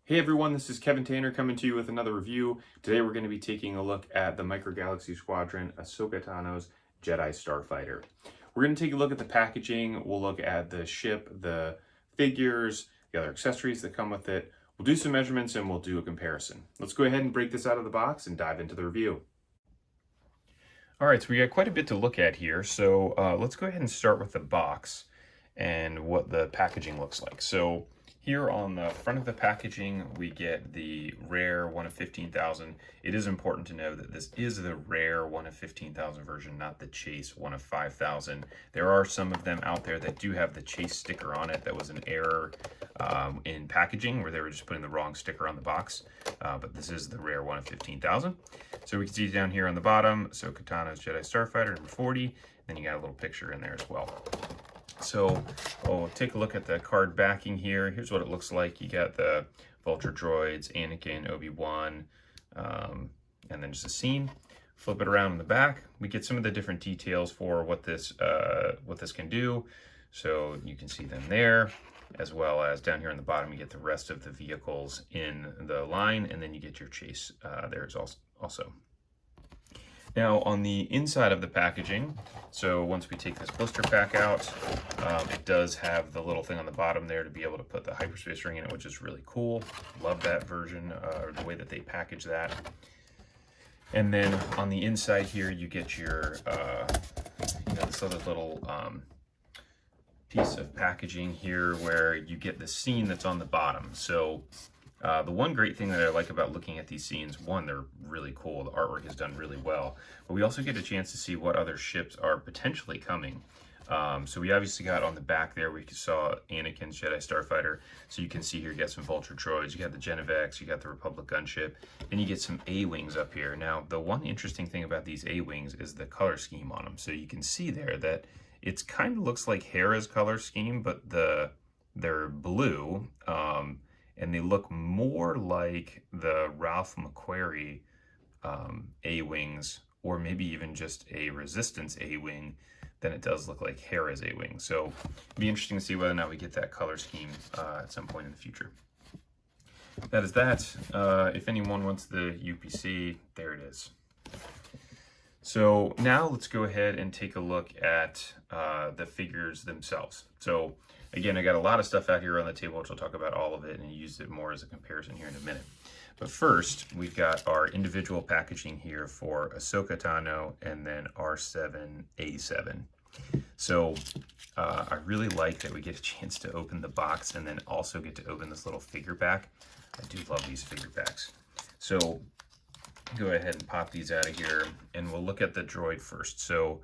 Hey everyone, this is Kevin Tanner coming to you with another review. Today we're going to be taking a look at the Micro Galaxy Squadron Ahsoka Tano's Jedi Starfighter. We're going to take a look at the packaging, we'll look at the ship, the figures, the other accessories that come with it. We'll do some measurements and we'll do a comparison. Let's go ahead and break this out of the box and dive into the review. All right, so we got quite a bit to look at here. So let's go ahead and start with the box and what the packaging looks like. So here on the front of the packaging, we get the rare 1 of 15,000. It is important to know that this is the rare 1 of 15,000 version, not the chase 1 of 5,000. There are some of them out there that do have the chase sticker on it. That was an error in packaging where they were just putting the wrong sticker on the box. But this is the rare 1 of 15,000. So we can see down here on the bottom, so Katana's Jedi Starfighter number 40. Then you got a little picture in there as well. So we'll take a look at the card backing here. Here's what it looks like. You got the Vulture droids, Anakin, Obi-Wan, and then just a scene. Flip it around in the back. We get some of the different details for what this can do. So you can see them there, as well as down here on the bottom, you get the rest of the vehicles in the line, and then you get your chase there also. Now on the inside of the packaging, so once we take this blister pack out, it does have the little thing on the bottom there to be able to put the hyperspace ring in it, which is really cool. Love that version, or the way that they package that. And then on the inside here, you get your, this other little piece of packaging here where you get the scene that's on the bottom. So the one great thing that I like about looking at these scenes, one, they're really cool. The artwork is done really well, but we also get a chance to see what other ships are potentially coming. So we obviously got on the back there, we saw Anakin's Jedi Starfighter. So you can see here, you got some Vulture droids, you got the Genevex, you got the Republic gunship, and you get some A-Wings up here. Now, the one interesting thing about these A-Wings is the color scheme on them. So you can see there that it's kind of looks like Hera's color scheme, but they're blue. And they look more like the Ralph McQuarrie A-Wings, or maybe even just a Resistance A-Wing, than it does look like Hera's A-Wing. So it'd be interesting to see whether or not we get that color scheme at some point in the future. That is that. If anyone wants the UPC, there it is. So now let's go ahead and take a look at the figures themselves. So again, I got a lot of stuff out here on the table, which I'll talk about all of it and use it more as a comparison here in a minute. But first, we've got our individual packaging here for Ahsoka Tano and then R7A7. So I really like that we get a chance to open the box and then also get to open this little figure pack. I do love these figure packs. So go ahead and pop these out of here and we'll look at the droid first. So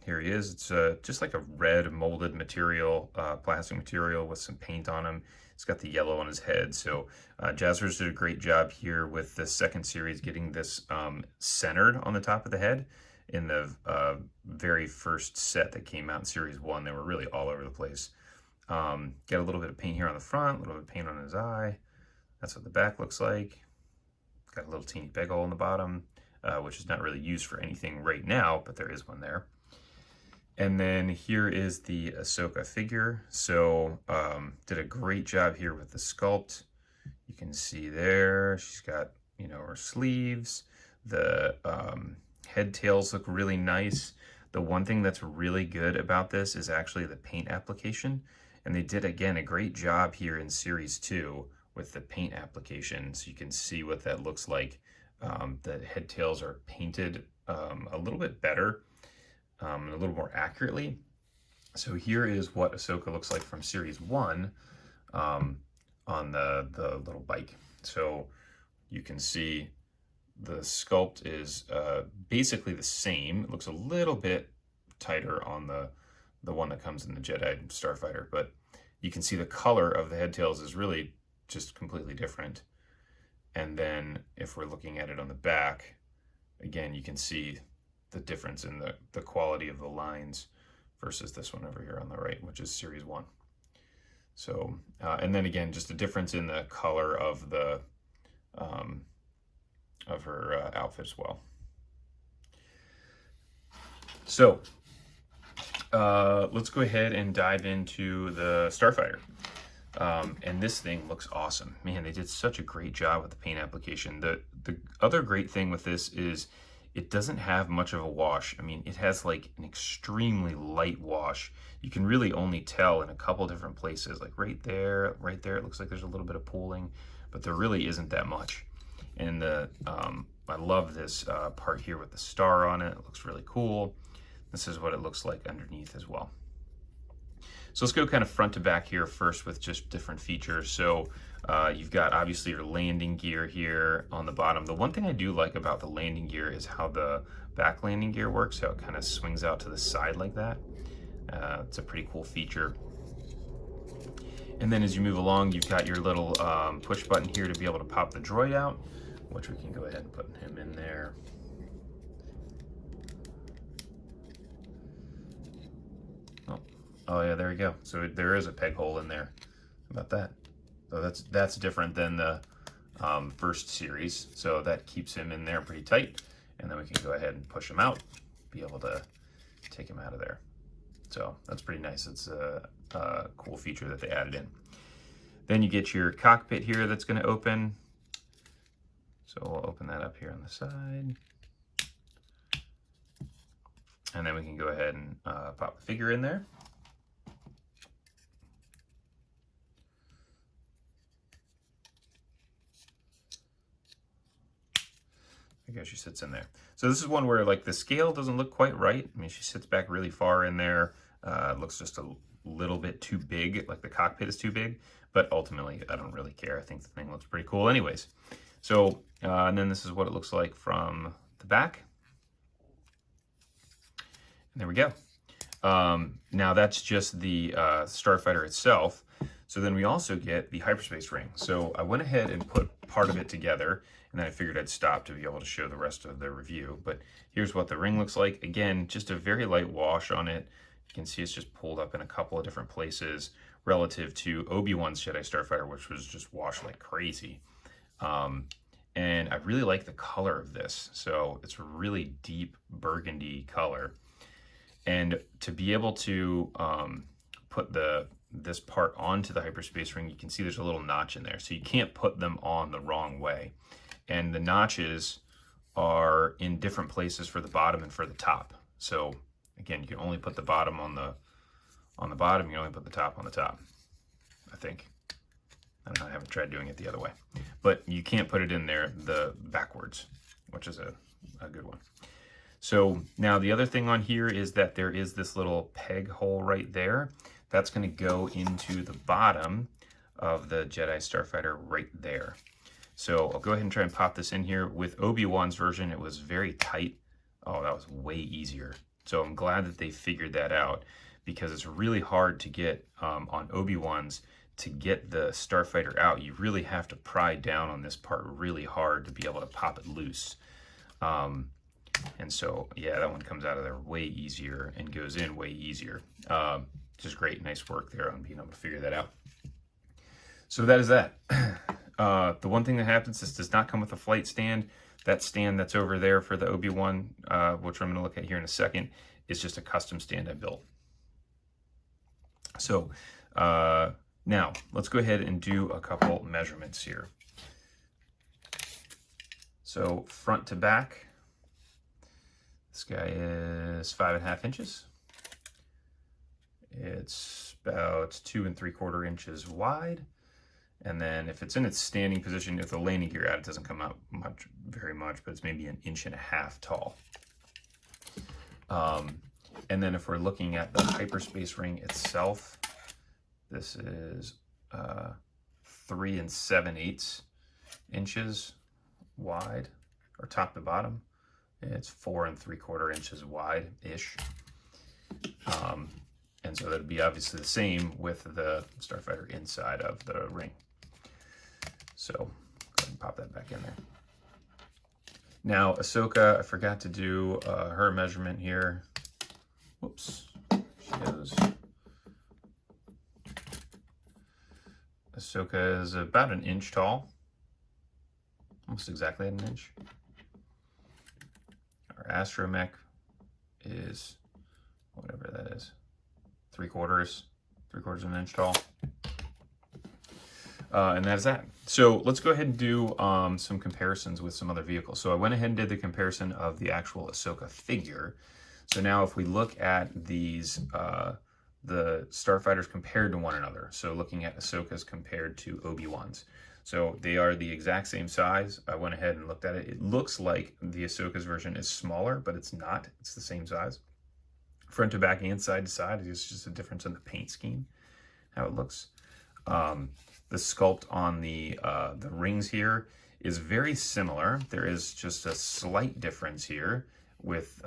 here he is. It's just like a red molded material, plastic material with some paint on him. It's got the yellow on his head. So Jazzers did a great job here with the second series getting this centered on the top of the head. In the very first set that came out in Series 1, they were really all over the place. Got a little bit of paint here on the front, a little bit of paint on his eye. That's what the back looks like. Got a little teeny peg hole in the bottom, which is not really used for anything right now, but there is one there. And then here is the Ahsoka figure. So did a great job here with the sculpt. You can see there, she's got, her sleeves. The head tails look really nice. The one thing that's really good about this is actually the paint application. And they did, again, a great job here in Series 2 with the paint application. So you can see what that looks like. The head tails are painted a little bit better. A little more accurately. So here is what Ahsoka looks like from Series 1 on the little bike. So you can see the sculpt is basically the same. It looks a little bit tighter on the one that comes in the Jedi Starfighter, but you can see the color of the head tails is really just completely different. And then if we're looking at it on the back, again, you can see the difference in the quality of the lines versus this one over here on the right, which is Series 1. So, and then again, just a difference in the color of the of her outfit as well. So let's go ahead and dive into the Starfighter. And this thing looks awesome. Man, they did such a great job with the paint application. The other great thing with this is it doesn't have much of a wash. I mean, it has like an extremely light wash. You can really only tell in a couple different places, like right there, it looks like there's a little bit of pooling, but there really isn't that much. And I love this part here with the star on it. It looks really cool. This is what it looks like underneath as well. So let's go kind of front to back here first with just different features. So you've got obviously your landing gear here on the bottom. The one thing I do like about the landing gear is how the back landing gear works, how it kind of swings out to the side like that. It's a pretty cool feature. And then as you move along, you've got your little push button here to be able to pop the droid out, which we can go ahead and put him in there. Oh yeah, there we go. So there is a peg hole in there. How about that? So that's different than the first series. So that keeps him in there pretty tight. And then we can go ahead and push him out, be able to take him out of there. So that's pretty nice. It's a cool feature that they added in. Then you get your cockpit here that's going to open. So we'll open that up here on the side. And then we can go ahead and pop the figure in there. There she sits in there. So this is one where like the scale doesn't look quite right. I mean, she sits back really far in there. It looks just a little bit too big, like the cockpit is too big, but ultimately I don't really care. I think the thing looks pretty cool anyways. So, and then this is what it looks like from the back. And there we go. Now that's just the Starfighter itself. So then we also get the hyperspace ring. So I went ahead and put part of it together, and then I figured I'd stop to be able to show the rest of the review. But here's what the ring looks like. Again, just a very light wash on it. You can see it's just pulled up in a couple of different places relative to Obi-Wan's Jedi Starfighter, which was just washed like crazy. And I really like the color of this. So it's a really deep burgundy color. And to be able to put this part onto the hyperspace ring, you can see there's a little notch in there. So you can't put them on the wrong way. And the notches are in different places for the bottom and for the top. So again, you can only put the bottom on the bottom, you can only put the top on the top, I think. I don't know, I haven't tried doing it the other way. But you can't put it in there the backwards, which is a good one. So now the other thing on here is that there is this little peg hole right there. That's going to go into the bottom of the Jedi Starfighter right there. So I'll go ahead and try and pop this in here. With Obi-Wan's version, it was very tight. Oh, that was way easier. So I'm glad that they figured that out, because it's really hard to get on Obi-Wan's to get the Starfighter out. You really have to pry down on this part really hard to be able to pop it loose. And so, yeah, that one comes out of there way easier and goes in way easier. Just great, nice work there on being able to figure that out. So that is that. The one thing that happens, this does not come with a flight stand. That stand that's over there for the Obi-Wan, which I'm going to look at here in a second, is just a custom stand I built. So now let's go ahead and do a couple measurements here. So front to back, this guy is 5.5 inches. It's about 2 3/4 inches wide. And then if it's in its standing position, if the landing gear out, it doesn't come out very much, but it's maybe 1.5 inches tall. And then if we're looking at the hyperspace ring itself, this is 3 7/8 inches wide, or top to bottom. It's 4 3/4 inches wide-ish. And so that'd be obviously the same with the Starfighter inside of the ring. So go ahead and pop that back in there. Now Ahsoka, I forgot to do her measurement here. Whoops, she goes. Ahsoka is about 1 inch tall, almost exactly 1 inch. Our astromech is whatever that is, 3/4 of an inch tall. And that is that. So let's go ahead and do some comparisons with some other vehicles. So I went ahead and did the comparison of the actual Ahsoka figure. So now if we look at these, the Starfighters compared to one another. So looking at Ahsoka's compared to Obi-Wan's. So they are the exact same size. I went ahead and looked at it. It looks like the Ahsoka's version is smaller, but it's not. It's the same size. Front to back and side to side. It's just a difference in the paint scheme, how it looks. The sculpt on the rings here is very similar. There is just a slight difference here with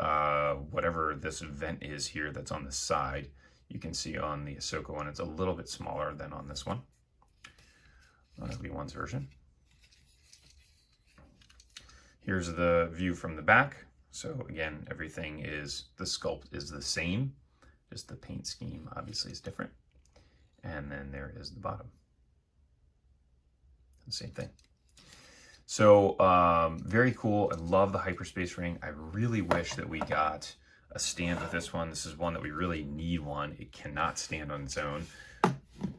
whatever this vent is here that's on the side. You can see on the Ahsoka one, it's a little bit smaller than on this one, on Obi-Wan's version. Here's the view from the back. So again, everything is, the sculpt is the same, just the paint scheme obviously is different. And then there is the bottom. The same thing. So very cool. I love the hyperspace ring. I really wish that we got a stand with this one. This is one that we really need one. It cannot stand on its own. It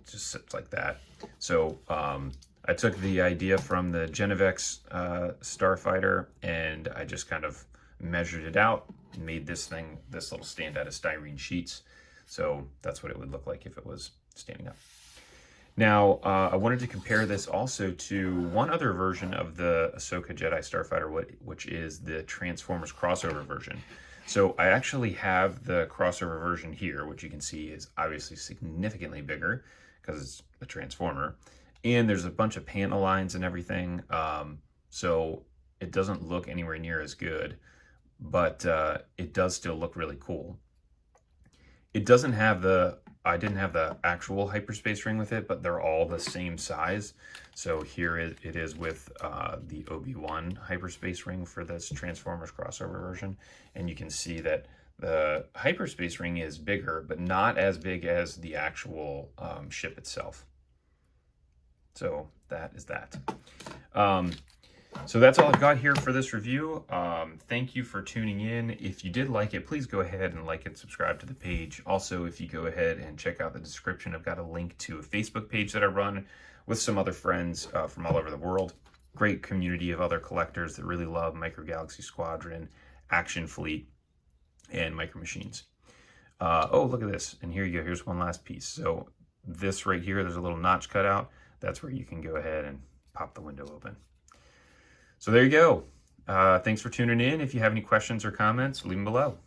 just sits like that. So I took the idea from the Genevex Starfighter and I just kind of measured it out and made this thing, this little stand out of styrene sheets. So that's what it would look like if it was standing up. Now, I wanted to compare this also to one other version of the Ahsoka Jedi Starfighter, which is the Transformers crossover version. So I actually have the crossover version here, which you can see is obviously significantly bigger because it's a Transformer. And there's a bunch of panel lines and everything. So it doesn't look anywhere near as good, but it does still look really cool. It doesn't have the, I didn't have the actual hyperspace ring with it, but they're all the same size. So here it is with the Obi-Wan hyperspace ring for this Transformers crossover version. And you can see that the hyperspace ring is bigger, but not as big as the actual ship itself. So that is that. So that's all I've got here for this review. Thank you for tuning in. If you did like it, please go ahead and like and subscribe to the page. Also, if you go ahead and check out the description, I've got a link to a Facebook page that I run with some other friends from all over the world. Great community of other collectors that really love Micro Galaxy Squadron, Action Fleet, and Micro Machines. Oh, look at this. And here you go. Here's one last piece. So this right here, there's a little notch cut out. That's where you can go ahead and pop the window open. So there you go. Thanks for tuning in. If you have any questions or comments, leave them below.